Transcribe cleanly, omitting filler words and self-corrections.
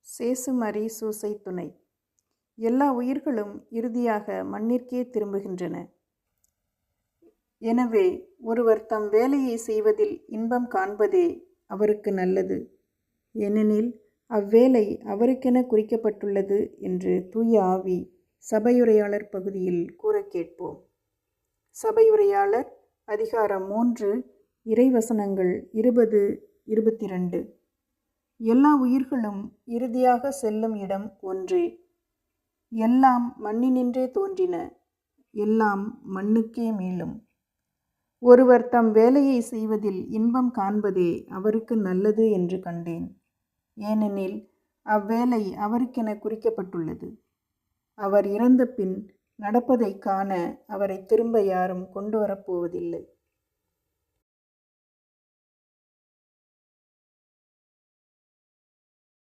சேசுமரி சூசை துணை. எல்லா உயிர்களும் இறுதியாக மண்ணிற்கே திரும்புகின்றன. எனவே ஒருவர் தம் வேலையை செய்வதில் இன்பம் காண்பதே அவருக்கு நல்லது. ஏனெனில் அவ்வேலை அவருக்கென குறிக்கப்பட்டுள்ளது என்று தூய ஆவி சபையுரையாளர் பகுதியில் கூற கேட்போம். சபையுரையாளர் அதிகாரம் 3 இறைவசனங்கள் 20-22. எல்லா உயிர்களும் இறுதியாக செல்லும் இடம் ஒன்றே. எல்லாம் மண்ணினின்றே தோன்றின, எல்லாம் மண்ணுக்கே மீளும். ஒருவர் தம் வேலையை செய்வதில் இன்பம் காண்பதே அவருக்கு நல்லது என்று கண்டேன். ஏனெனில் அவ்வேலை அவருக்கென குறிக்கப்பட்டுள்ளது. அவர் இறந்த பின் நடப்பதை காண அவரை திரும்ப யாரும் கொண்டு வரப்போவதில்லை.